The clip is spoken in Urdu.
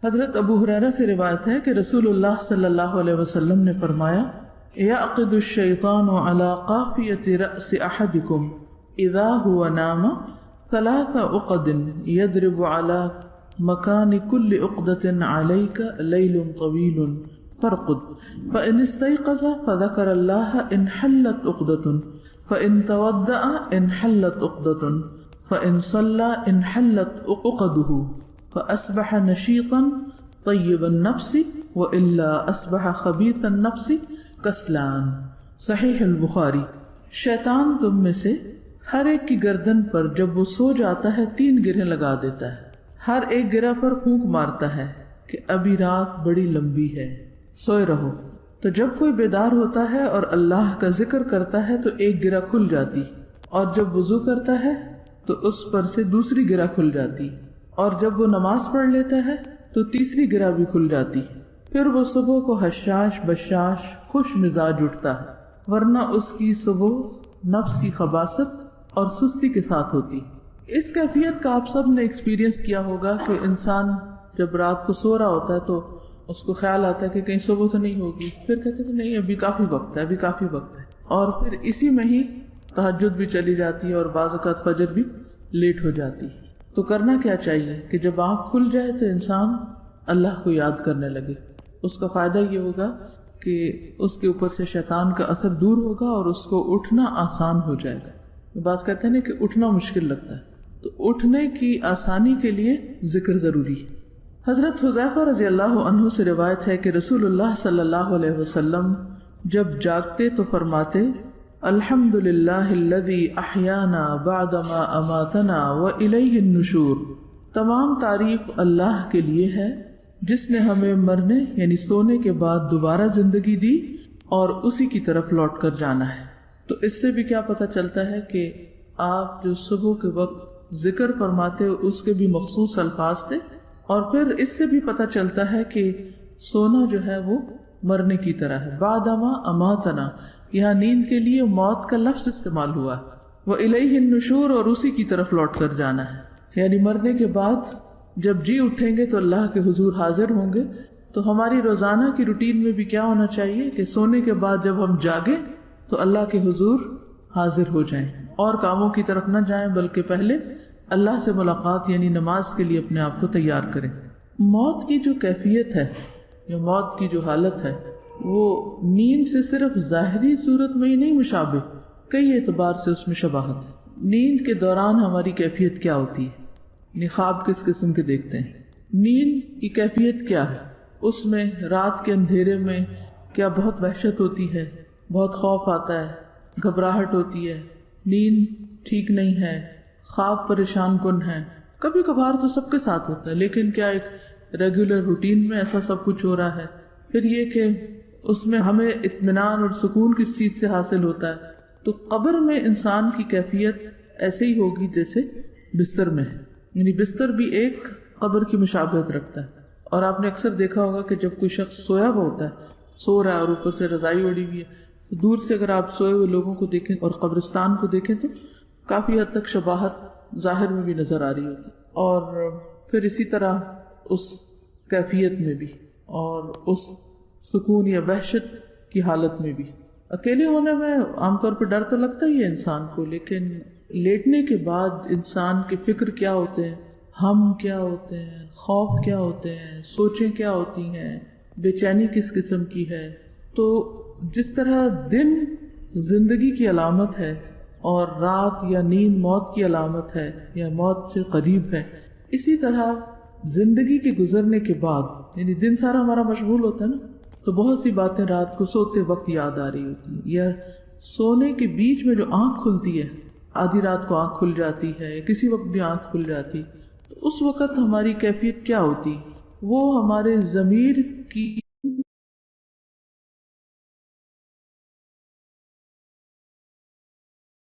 حضرت ابو ہریرہ سے روایت ہے کہ رسول اللہ صلی اللہ علیہ وسلم نے فرمایا یعقد الشیطان علی قافیۃ رأس احدکم اذا هو نام 3 عقد یضرب علی مکان کل عقدۃ علیک لیل طویل فرقد فإن استيقظ فذكر الله انحلت عقدۃ فإن تودع انحلت عقدۃ فإن صلى انحلت عقده فأصبح نشيطا طيب النفس وإلا أصبح خبيث النفس کسلان۔ صحیح البخاری۔ شیطان تم میں سے ہر ایک کی گردن پر جب وہ سو جاتا ہے 3 گرہیں لگا دیتا ہے، ہر ایک گرہ پر پھونک مارتا ہے کہ ابھی رات بڑی لمبی ہے، سوئے رہو۔ تو جب کوئی بیدار ہوتا ہے اور اللہ کا ذکر کرتا ہے تو ایک گرہ کھل جاتی، اور جب وضو کرتا ہے تو اس پر سے دوسری گرہ کھل جاتی، اور جب وہ نماز پڑھ لیتا ہے تو تیسری گرہ بھی کھل جاتی۔ پھر وہ صبح کو حشاش بشاش خوش مزاج اٹھتا ہے، ورنہ اس کی صبح نفس کی خباثت اور سستی کے ساتھ ہوتی۔ اس کیفیت کا آپ سب نے ایکسپیرینس کیا ہوگا کہ انسان جب رات کو سو رہا ہوتا ہے تو اس کو خیال آتا ہے کہ کہیں صبح تو نہیں ہوگی، پھر کہتے ہیں نہیں ابھی کافی وقت ہے، ابھی کافی وقت ہے، اور پھر اسی میں ہی تہجد بھی چلی جاتی ہے اور بعض اوقات فجر بھی لیٹ ہو جاتی ہے۔ تو کرنا کیا چاہیے کہ جب آنکھ کھل جائے تو انسان اللہ کو یاد کرنے لگے۔ اس کا فائدہ یہ ہوگا کہ اس کے اوپر سے شیطان کا اثر دور ہوگا اور اس کو اٹھنا آسان ہو جائے گا۔ بعض کہتے ہیں نا کہ اٹھنا مشکل لگتا ہے، تو اٹھنے کی آسانی کے لیے ذکر ضروری ہے۔ حضرت حذیفہ رضی اللہ عنہ سے روایت ہے کہ رسول اللہ صلی اللہ علیہ وسلم جب جاگتے تو فرماتے الحمد للہ الذی احیانا بعدما اماتنا والیہ النشور، تمام تعریف اللہ کے لیے ہے جس نے ہمیں مرنے یعنی سونے کے بعد دوبارہ زندگی دی اور اسی کی طرف لوٹ کر جانا ہے۔ تو اس سے بھی کیا پتہ چلتا ہے کہ آپ جو صبح کے وقت ذکر فرماتے اس کے بھی مخصوص الفاظ تھے، اور پھر اس سے بھی پتہ چلتا ہے کہ سونا جو ہے وہ مرنے کی طرح ہے۔ بعدما اماتنا، یہاں نیند کے لیے موت کا لفظ استعمال ہوا ہے، وَإِلَيْهِ النُّشُورُ، اور اسی کی طرف لوٹ کر جانا ہے، یعنی مرنے کے بعد جب جی اٹھیں گے تو اللہ کے حضور حاضر ہوں گے۔ تو ہماری روزانہ کی روٹین میں بھی کیا ہونا چاہیے کہ سونے کے بعد جب ہم جاگیں تو اللہ کے حضور حاضر ہو جائیں، اور کاموں کی طرف نہ جائیں بلکہ پہلے اللہ سے ملاقات یعنی نماز کے لیے اپنے آپ کو تیار کریں۔ موت کی جو کیفیت ہے یا موت کی جو حالت ہے وہ نیند سے صرف ظاہری صورت میں ہی نہیں مشابہ، کئی اعتبار سے اس میں شباہت ہے۔ نیند کے دوران ہماری کیفیت کیا ہوتی ہے، خواب کس قسم کے دیکھتے ہیں، نیند کی کیفیت کیا ہے، اس میں رات کے اندھیرے میں کیا بہت وحشت ہوتی ہے، بہت خوف آتا ہے، گھبراہٹ ہوتی ہے، نیند ٹھیک نہیں ہے، خواب پریشان کن ہے۔ کبھی کبھار تو سب کے ساتھ ہوتا ہے، لیکن کیا ایک ریگولر روٹین میں ایسا سب کچھ ہو رہا ہے؟ پھر یہ کہ اس میں ہمیں اطمینان اور سکون کس چیز سے حاصل ہوتا ہے؟ تو قبر میں انسان کی کیفیت ایسے ہی ہوگی جیسے بستر میں ہے، یعنی بستر بھی ایک قبر کی مشابہت رکھتا ہے۔ اور آپ نے اکثر دیکھا ہوگا کہ جب کوئی شخص سویا ہوا ہوتا ہے، سو رہا ہے اور اوپر سے رضائی اوڑھی ہوئی ہے، تو دور سے اگر آپ سوئے ہوئے لوگوں کو دیکھیں اور قبرستان کو دیکھیں تو کافی حد تک شباہت ظاہر میں بھی نظر آ رہی ہوتی، اور پھر اسی طرح اس کیفیت میں بھی اور اس سکون یا وحشت کی حالت میں بھی۔ اکیلے ہونے میں عام طور پہ ڈر تو لگتا ہی ہے انسان کو، لیکن لیٹنے کے بعد انسان کے فکر کیا ہوتے ہیں، ہم کیا ہوتے ہیں، خوف کیا ہوتے ہیں، سوچیں کیا ہوتی ہیں، بے چینی کس قسم کی ہے۔ تو جس طرح دن زندگی کی علامت ہے اور رات یا نیند موت کی علامت ہے یا موت سے قریب ہے، اسی طرح زندگی کے گزرنے کے بعد یعنی دن سارا ہمارا مشغول ہوتا ہے نا، تو بہت سی باتیں رات کو سوتے وقت یاد آ رہی ہوتی ہیں، یا سونے کے بیچ میں جو آنکھ کھلتی ہے، آدھی رات کو آنکھ کھل جاتی ہے، کسی وقت بھی آنکھ کھل جاتی، تو اس وقت ہماری کیفیت کیا ہوتی؟ وہ ہمارے ضمیر کی